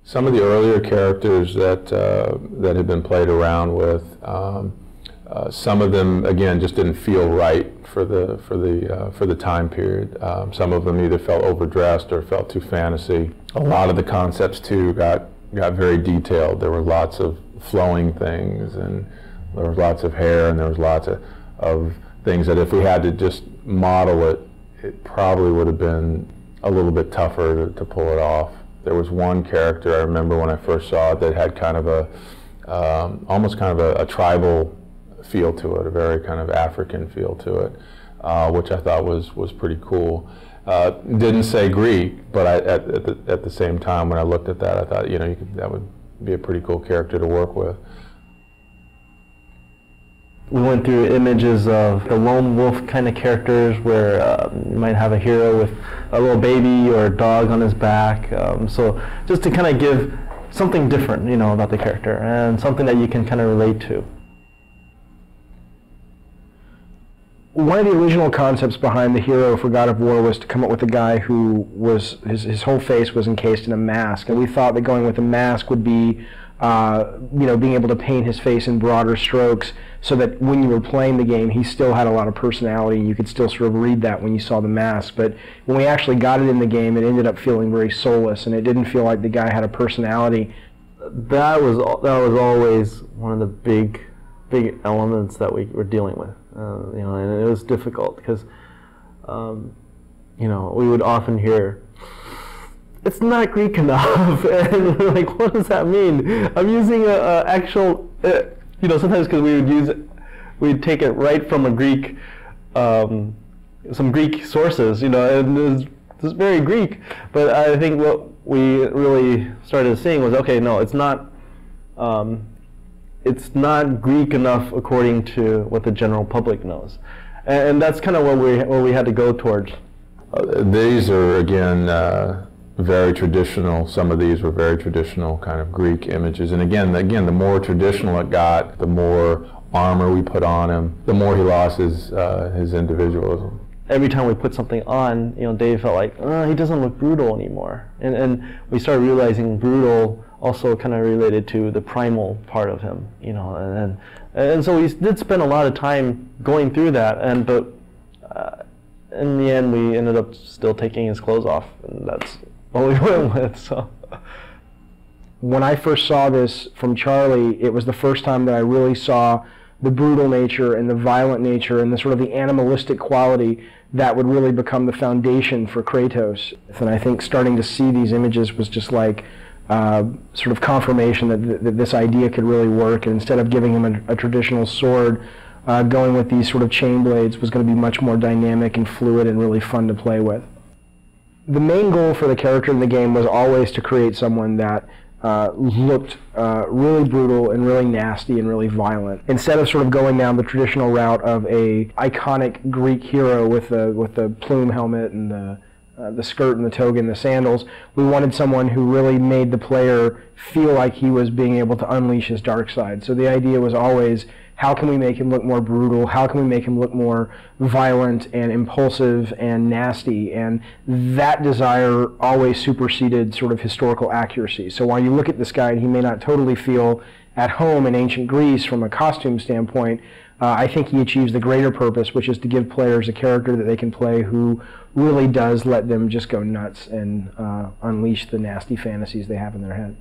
Some of the earlier characters that that had been played around with, some of them again just didn't feel right for the time period. Some of them either felt overdressed or felt too fantasy. A lot of the concepts too got very detailed. There were lots of flowing things, and there was lots of hair, and there was lots of things that if we had to just model it, it probably would have been a little bit tougher to pull it off. There was one character I remember when I first saw it that had kind of a, almost kind of a tribal feel to it, a very kind of African feel to it, which I thought was pretty cool. Didn't say Greek, but at the same time when I looked at that, I thought, you know, that would be a pretty cool character to work with. We went through images of the lone wolf kind of characters where you might have a hero with a little baby or a dog on his back. So just to kind of give something different, you know, about the character and something that you can kind of relate to. One of the original concepts behind the hero for God of War was to come up with a guy who was, his whole face was encased in a mask, and we thought that going with a mask would be, you know, being able to paint his face in broader strokes so that when you were playing the game, he still had a lot of personality, and you could still sort of read that when you saw the mask. But when we actually got it in the game, it ended up feeling very soulless, and it didn't feel like the guy had a personality. That was always one of the big elements that we were dealing with. You know, and it was difficult because, you know, we would often hear, "It's not Greek enough," and we're like, "What does that mean?" I'm using a actual, you know, sometimes because we'd take it right from a Greek, some Greek sources, you know, and it's very Greek. But I think what we really started seeing was, okay, no, it's not. It's not Greek enough according to what the general public knows, and that's kind of where we had to go towards. These are again very traditional. Some of these were very traditional kind of Greek images, and again, the more traditional it got, the more armor we put on him, the more he lost his individualism. Every time we put something on, you know, Dave felt like, he doesn't look brutal anymore, and we started realizing brutal also kind of related to the primal part of him, you know, and so we did spend a lot of time going through that, but in the end we ended up still taking his clothes off, and that's what we went with. So when I first saw this from Charlie, it was the first time that I really saw the brutal nature and the violent nature and the sort of the animalistic quality that would really become the foundation for Kratos. And I think starting to see these images was just like sort of confirmation that this idea could really work, and instead of giving him a traditional sword, going with these sort of chain blades was going to be much more dynamic and fluid and really fun to play with. The main goal for the character in the game was always to create someone that looked really brutal and really nasty and really violent. Instead of sort of going down the traditional route of a iconic Greek hero with the plume helmet and the skirt and the toga and the sandals, we wanted someone who really made the player feel like he was being able to unleash his dark side. So the idea was always, how can we make him look more brutal? How can we make him look more violent and impulsive and nasty? And that desire always superseded sort of historical accuracy. So while you look at this guy and he may not totally feel at home in ancient Greece from a costume standpoint, I think he achieves the greater purpose, which is to give players a character that they can play who really does let them just go nuts and unleash the nasty fantasies they have in their head.